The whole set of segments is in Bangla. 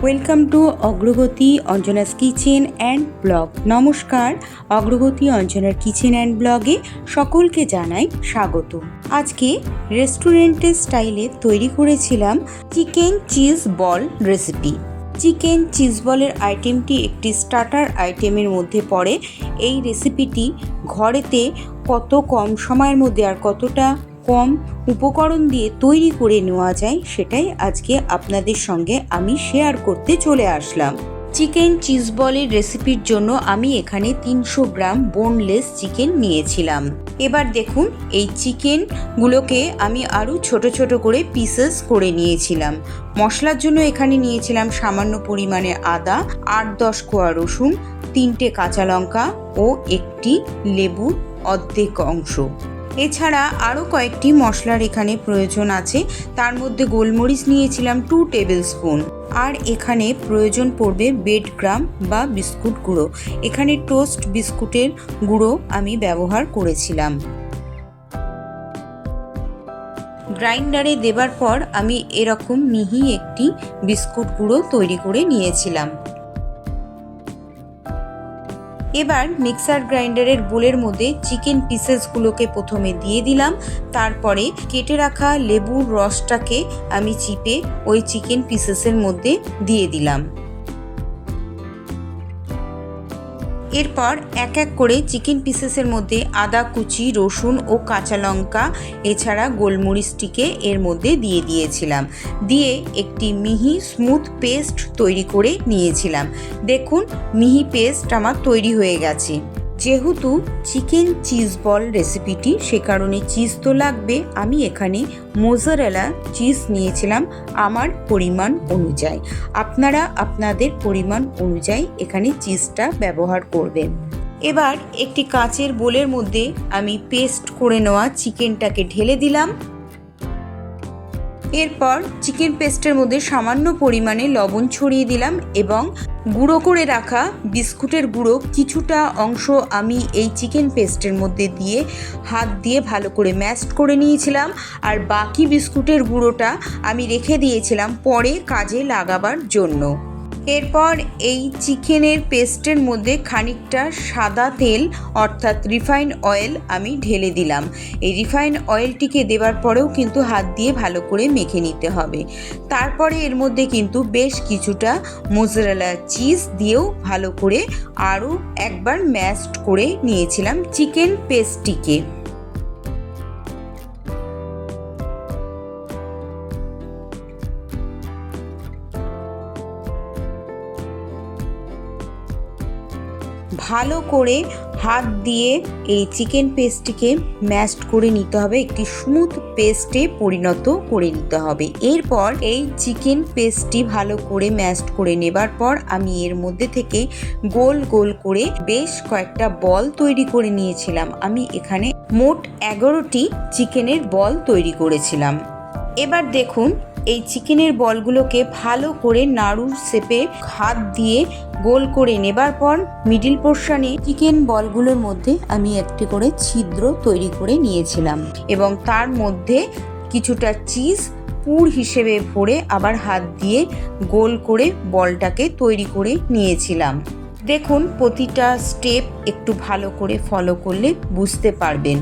ওয়েলকাম টু অগ্রগতি অঞ্জনাস কিচেন অ্যান্ড ব্লগ। নমস্কার, অগ্রগতি অঞ্জনার কিচেন অ্যান্ড ব্লগে সকলকে জানাই স্বাগত। আজকে রেস্টুরেন্টের স্টাইলে তৈরি করেছিলাম chicken cheese ball recipe. Chicken cheese বলের আইটেমটি একটি স্টার্টার আইটেমের মধ্যে পড়ে। এই রেসিপিটি ঘরেতে কত কম সময়ের মধ্যে আর কতটা কম উপকরণ দিয়ে তৈরি করে নেওয়া যায় সেটাই আজকে আপনাদের সঙ্গে আমি শেয়ার করতে চলে আসলাম। চিকেন চিজ বলের রেসিপির জন্য আমি এখানে 300 গ্রাম বোনলেস চিকেন নিয়েছিলাম। এবার দেখুন, এই চিকেনগুলোকে আমি আরও ছোট ছোট করে পিসেস করে নিয়েছিলাম। মশলার জন্য এখানে নিয়েছিলাম সামান্য পরিমাণে আদা, 8-10 কোয়া রসুন, 3টে কাঁচা লঙ্কা ও একটি লেবুর অর্ধেক অংশ। এছাড়া আরও কয়েকটি মশলার এখানে প্রয়োজন আছে। তার মধ্যে গোলমরিচ নিয়েছিলাম 2 টেবিল স্পুন, আর এখানে প্রয়োজন পড়বে বেডগ্রাম বা বিস্কুট গুঁড়ো। এখানে টোস্ট বিস্কুটের গুঁড়ো আমি ব্যবহার করেছিলাম। গ্রাইন্ডারে দেবার পর আমি এরকম মিহি একটি বিস্কুট গুঁড়ো তৈরি করে নিয়েছিলাম। এবার মিক্সার গ্রাইন্ডারের বোলের মধ্যে চিকেন পিসেসগুলোকে প্রথমে দিয়ে দিলাম। তারপরে কেটে রাখা লেবুর রসটাকে আমি চিপে ওই চিকেন পিসেসের মধ্যে দিয়ে দিলাম। এরপর এক এক করে চিকেন পিসেসের মধ্যে আদা কুচি, রসুন ও কাঁচা লঙ্কা এছাড়া গোলমরিচটিকে এর মধ্যে দিয়ে দিয়েছিলাম। দিয়ে একটি মিহি স্মুথ পেস্ট তৈরি করে নিয়েছিলাম। দেখুন, মিহি পেস্ট আমার তৈরি হয়ে গেছে। যেহেতু চিকেন চিজ বল রেসিপিটি, সে কারণে চিজ তো লাগবে। আমি এখানে মোজারেলা চিজ নিয়েছিলাম আমার পরিমাণ অনুযায়ী। আপনারা আপনাদের পরিমাণ অনুযায়ী এখানে চিজটা ব্যবহার করবেন। এবার একটি কাঁচের বোলের মধ্যে আমি পেস্ট করে নেওয়া চিকেনটাকে ঢেলে দিলাম। এরপর চিকেন পেস্টের মধ্যে সামান্য পরিমাণে লবণ ছড়িয়ে দিলাম এবং গুঁড়ো করে রাখা বিস্কুটের গুঁড়ো কিছুটা অংশ আমি এই চিকেন পেস্টের মধ্যে দিয়ে হাত দিয়ে ভালো করে ম্যাশড করে নিয়েছিলাম। আর বাকি বিস্কুটের গুঁড়োটা আমি রেখে দিয়েছিলাম পরে কাজে লাগাবার জন্য। এরপর এই চিকেনের পেস্টের মধ্যে খানিকটা সাদা তেল অর্থাৎ রিফাইন্ড অয়েল আমি ঢেলে দিলাম। এই রিফাইন্ড অয়েলটিকে দেওয়ার পরেও কিন্তু হাত দিয়ে ভালো করে মেখে নিতে হবে। তারপরে এর মধ্যে কিন্তু বেশ কিছুটা মোজারেলা চিজ দিয়েও ভালো করে আরও একবার ম্যাশড করে নিয়েছিলাম চিকেন পেস্টটিকে। ভালো করে হাত দিয়ে এই চিকেন পেস্টটিকে ম্যাশড করে নিতে হবে, একটি স্মুথ পেস্টে পরিণত করে নিতে হবে। এরপর এই চিকেন পেস্টটি ভালো করে ম্যাশড করে নেবার পর আমি এর মধ্যে থেকে গোল গোল করে বেশ কয়েকটা বল তৈরি করে নিয়েছিলাম। আমি এখানে মোট 11টি চিকেনের বল তৈরি করেছিলাম। এবার দেখুন, এই চিকেনের বলগুলোকে ভালো করে নাড়ুর শেপে হাত দিয়ে গোল করে নেবার পর মিডিল পোর্শনে চিকেন বলগুলোর মধ্যে আমি একটি করে ছিদ্র তৈরি করে নিয়েছিলাম এবং তার মধ্যে কিছুটা চিজ পুর হিসেবে ভরে আবার হাত দিয়ে গোল করে বলটাকে তৈরি করে নিয়েছিলাম। দেখুন, প্রতিটা স্টেপ একটু ভালো করে ফলো করলে বুঝতে পারবেন।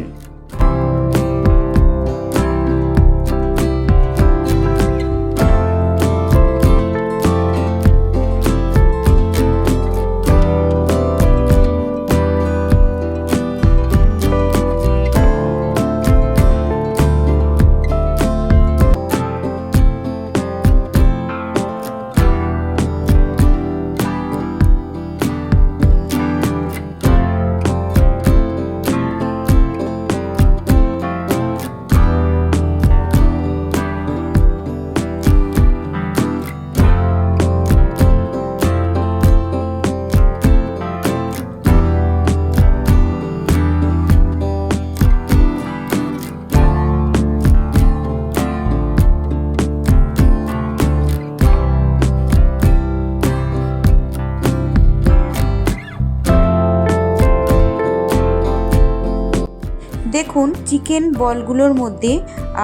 দেখুন চিকেন বলগুলোর মধ্যে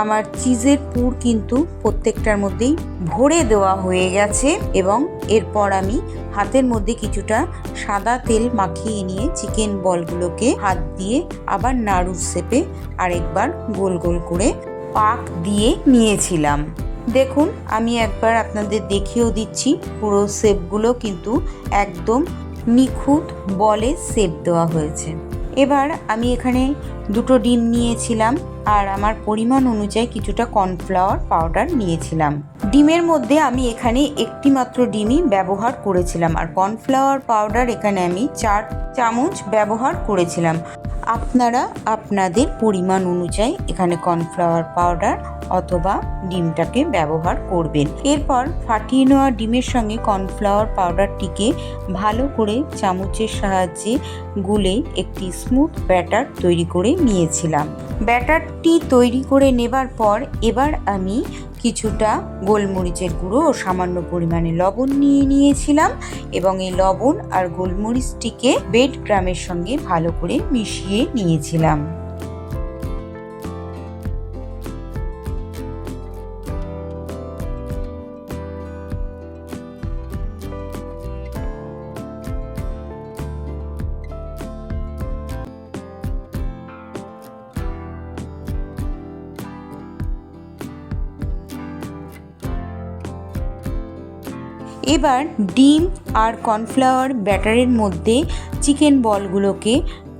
আমার চিজের পুর কিন্তু প্রত্যেকটার মধ্যেই ভরে দেওয়া হয়ে গেছে এবং এরপর আমি হাতের মধ্যে কিছুটা সাদা তেল মাখিয়ে নিয়ে চিকেন বলগুলোকে হাত দিয়ে আবার নাড়ুর শেপে আরেকবার গোল গোল করে পাক দিয়ে নিয়েছিলাম। দেখুন আমি একবার আপনাদের দেখিয়েও দিচ্ছি, পুরো শেপগুলো কিন্তু একদম নিখুঁত বলে শেপ দেওয়া হয়েছে। এবার আমি এখানে 2টো ডিম নিয়েছিলাম আর আমার পরিমাণ অনুযায়ী কিছুটা কর্নফ্লাওয়ার পাউডার নিয়েছিলাম। ডিমের মধ্যে আমি এখানে একটি মাত্র ডিমই ব্যবহার করেছিলাম আর কর্নফ্লাওয়ার পাউডার এখানে আমি 4 চামচ ব্যবহার করেছিলাম। আপনারা আপনাদের পরিমাণ অনুযায়ী এখানে কর্নফ্লাওয়ার পাউডার অথবা ডিমটাকে ব্যবহার করবেন। এরপর ফাটিয়ে নেওয়া ডিমের সঙ্গে কর্নফ্লাওয়ার পাউডারটিকে ভালো করে চামচের সাহায্যে গুলে একটি স্মুথ ব্যাটার তৈরি করে নিয়েছিলাম। ব্যাটারটি তৈরি করে নেবার পর এবার আমি কিছুটা গোলমরিচের গুঁড়ো ও সামান্য পরিমাণে লবণ নিয়েছিলাম এবং এই লবণ আর গোলমরিচটিকে ব্রেড ক্রামের সঙ্গে ভালো করে মিশিয়ে নিয়েছিলাম। এবার ডিম আর কর্নফ্লাওয়ার ব্যাটারের মধ্যে চিকেন বলগুলোকে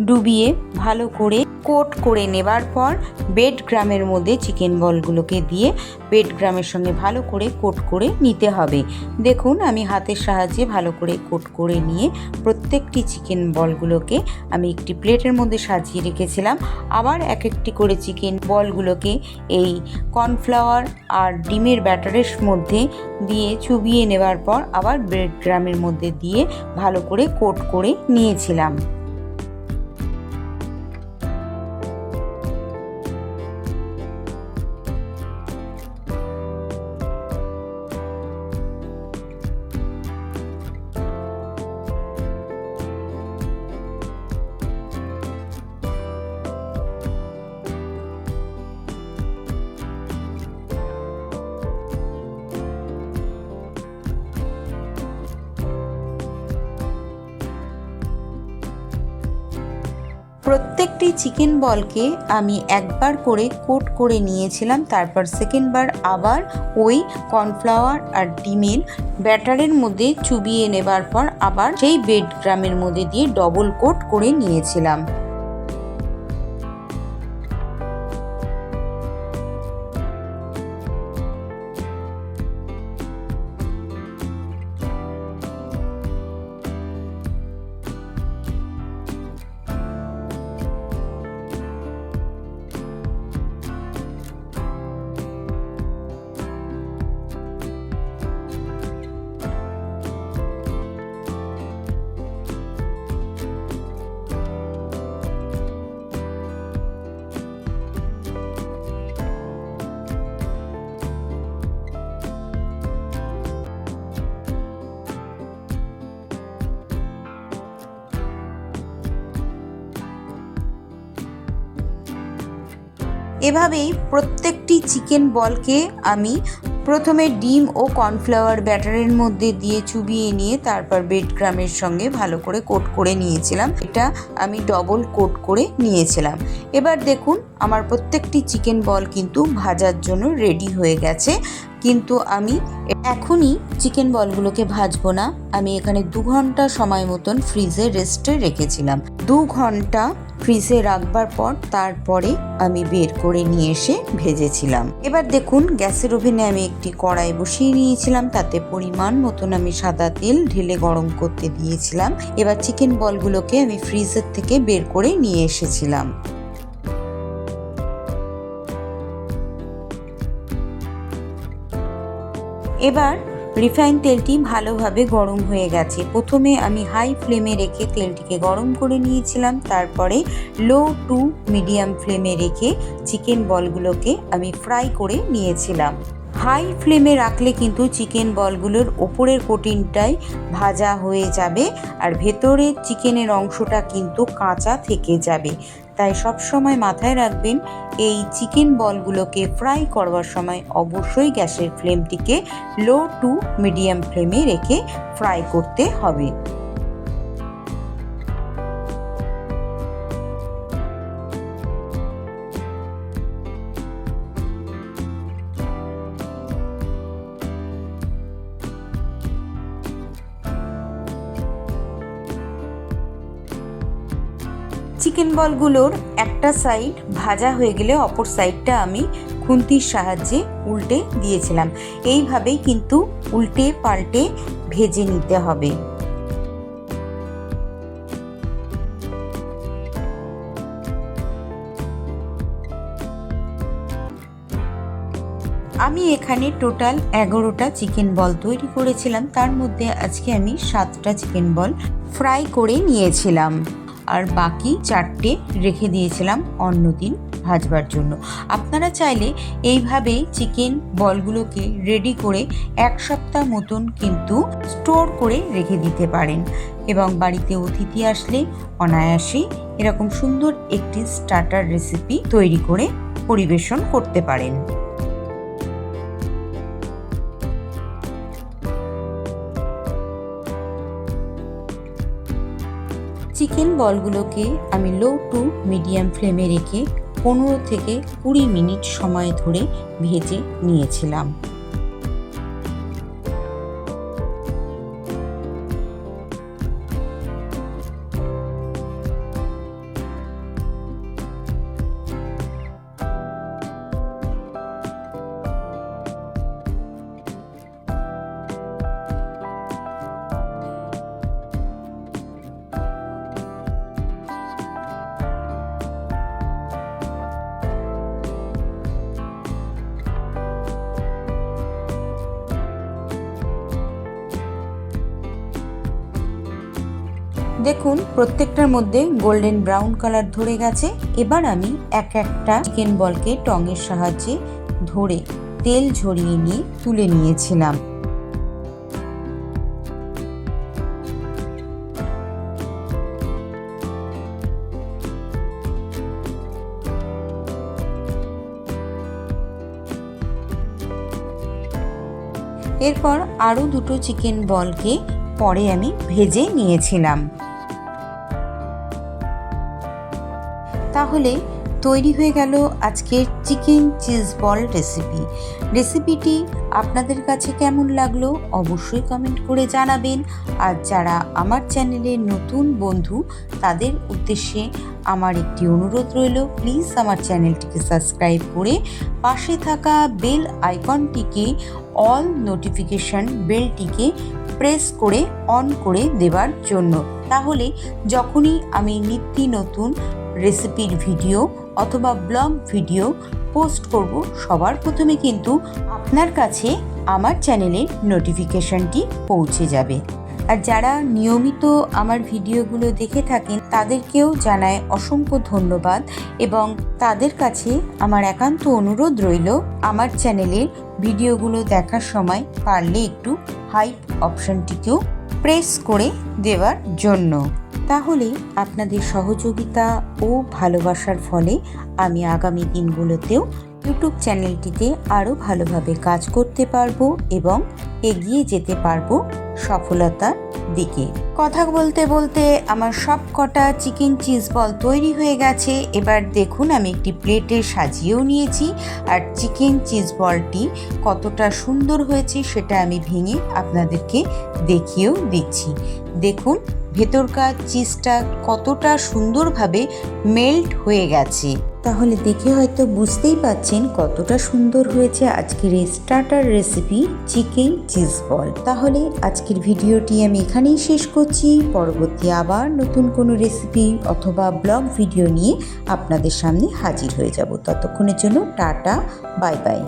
ডুবিয়ে ভালো করে কোট করে নেবার পর ব্রেড ক্রামের মধ্যে চিকেন বলগুলোকে দিয়ে ব্রেড ক্রামের সঙ্গে ভালো করে কোট করে নিতে হবে। দেখুন আমি হাতের সাহায্যে ভালো করে কোট করে নিয়ে প্রত্যেকটি চিকেন বলগুলোকে আমি একটি প্লেটের মধ্যে সাজিয়ে রেখেছিলাম। আবার এক একটি করে চিকেন বলগুলোকে এই কর্নফ্লাওয়ার আর ডিমের ব্যাটারের মধ্যে দিয়ে চুবিয়ে নেবার পর আবার ব্রেড ক্রামের মধ্যে দিয়ে ভালো করে কোট করে নিয়েছিলাম। প্রত্যেকটি চিকেন বলকে আমি একবার করে কোট করে নিয়েছিলাম, তারপর সেকেন্ডবার আবার ওই কর্নফ্লাওয়ার আর ডিমের ব্যাটারের মধ্যে চুবিয়ে নেবার পর আবার সেই ব্রেড ক্রামের মধ্যে দিয়ে ডবল কোট করে নিয়েছিলাম। এভাবেই প্রত্যেকটি চিকেন বলকে আমি প্রথমে ডিম ও কর্নফ্লাওয়ার ব্যাটারের মধ্যে দিয়ে চুবিয়ে নিয়ে তারপর ব্রেড ক্রামের সঙ্গে ভালো করে কোট করে নিয়েছিলাম। এটা আমি ডবল কোট করে নিয়েছিলাম। এবার দেখুন আমার প্রত্যেকটি চিকেন বল কিন্তু ভাজার জন্য রেডি হয়ে গেছে, কিন্তু আমি এখনই চিকেন বলগুলোকে ভাজবো না। আমি এখানে 2 ঘন্টা সময় মতন ফ্রিজে রেস্টে রেখেছিলাম। 2 ঘন্টা ফ্রিজে রাখবার পর তারপরে আমি বের করে নিয়ে এসে ভেজেছিলাম। এবার দেখুন গ্যাসের ওভেনে আমি একটি কড়াই বসিয়ে নিয়েছিলাম, তাতে পরিমাণ মতন আমি সাদা তেল ঢেলে গরম করতে দিয়েছিলাম। এবার চিকেন বলগুলোকে আমি ফ্রিজের থেকে বের করে নিয়ে এসেছিলাম। এবার রিফাইন তেলটি ভালোভাবে গরম হয়ে গেছে। প্রথমে আমি হাই ফ্লেমে রেখে তেলটিকে গরম করে নিয়েছিলাম, তারপরে লো টু মিডিয়াম ফ্লেমে রেখে চিকেন বলগুলোকে আমি ফ্রাই করে নিয়েছিলাম। হাই ফ্লেমে রাখলে কিন্তু চিকেন বলগুলোর ওপরের কোটিংটাই ভাজা হয়ে যাবে আর ভেতরের চিকেনের অংশটা কিন্তু কাঁচা থেকে যাবে। তাই সব সময় মাথায় রাখবেন এই চিকেন বলগুলোকে ফ্রাই করবার সময় অবশ্যই গ্যাসের ফ্লেমটিকে লো টু মিডিয়াম ফ্লেমে রেখে ফ্রাই করতে হবে। চিকেন বলগুলোর একটা সাইড ভাজা হয়ে গেলে অপর সাইডটা আমি খুন্তির সাহায্যে উল্টে দিয়েছিলাম। এইভাবেই কিন্তু উল্টে পাল্টে ভেজে নিতে হবে। আমি এখানে টোটাল 11টা চিকেন বল তৈরি করেছিলাম, তার মধ্যে আজকে আমি 7টা চিকেন বল ফ্রাই করে নিয়েছিলাম আর বাকি 4টে রেখে দিয়েছিলাম অন্যদিন ভাজবার জন্য। আপনারা চাইলে এইভাবে চিকেন বলগুলোকে রেডি করে 1 সপ্তাহ মতন কিন্তু স্টোর করে রেখে দিতে পারেন এবং বাড়িতে অতিথি আসলে অনায়াসেই এরকম সুন্দর একটি স্টার্টার রেসিপি তৈরি করে পরিবেশন করতে পারেন। চিকেন বলগুলোকে আমি লো টু মিডিয়াম ফ্লেমে রেখে 15 থেকে 20 মিনিট সময় ধরে ভেজে নিয়েছিলাম। দেখুন প্রত্যেকটার মধ্যে গোল্ডেন ব্রাউন কালার ধরে গেছে। এবার আমি একটা চিকেন বলকে টঙের সাহায্যে ধরে তেল ঝরিয়ে নিয়ে তুলে নিয়েছিলাম। এরপর আরও 2টো চিকেন বলকে পরে আমি ভেজে নিয়েছিলাম। তাহলে তৈরি হয়ে গেল আজকের চিকেন চিজ বল রেসিপিটি আপনাদের কাছে কেমন লাগলো অবশ্যই কমেন্ট করে জানাবেন। আর যারা আমার চ্যানেলের নতুন বন্ধু তাদের উদ্দেশ্যে আমার একটি অনুরোধ রইল, প্লিজ আমার চ্যানেলটিকে সাবস্ক্রাইব করে পাশে থাকা বেল আইকনটিকে অল নোটিফিকেশন বেলটিকে প্রেস করে অন করে দেওয়ার জন্য। তাহলে যখনই আমি নিত্য নতুন রেসিপির ভিডিও অথবা ব্লগ ভিডিও পোস্ট করব সবার প্রথমে কিন্তু আপনার কাছে আমার চ্যানেলের নোটিফিকেশনটি পৌঁছে যাবে। আর যারা নিয়মিত আমার ভিডিওগুলো দেখে থাকেন তাদেরকেও জানাই অসংখ্য ধন্যবাদ এবং তাদের কাছে আমার একান্ত অনুরোধ রইল আমার চ্যানেলের ভিডিওগুলো দেখার সময় পারলে একটু হাইপ অপশনটিকেও প্রেস করে দেওয়ার জন্য। তাহলে আপনাদের সহযোগিতা ও ভালোবাসার ফলে আমি আগামী দিনগুলোতেও ইউটিউব চ্যানেলটিতে আরও ভালোভাবে কাজ করতে পারবো এবং এগিয়ে যেতে পারবো সফলতার দিকে। কথা বলতে বলতে আমার সব কটা চিকেন চিজ বল তৈরি হয়ে গেছে। এবার দেখুন আমি একটি প্লেটে সাজিয়েও নিয়েছি আর চিকেন চিজ বলটি কতটা সুন্দর হয়েছে সেটা আমি ভেঙে আপনাদেরকে দেখিয়েও দিচ্ছি। দেখুন ভেতরকার চিজটা কতটা সুন্দরভাবে মেল্ট হয়ে গেছে। তাহলে দেখে হয়তো বুঝতেই পাচ্ছেন কতটা সুন্দর হয়েছে আজকের এই starter recipe chicken cheese ball. তাহলে আজকের ভিডিওটি আমি এখানেই শেষ করছি। পরবর্তী আবার নতুন কোনো রেসিপি অথবা ব্লগ ভিডিও নিয়ে আপনাদের সামনে হাজির হয়ে যাব। ততক্ষণের জন্য টাটা, বাই বাই।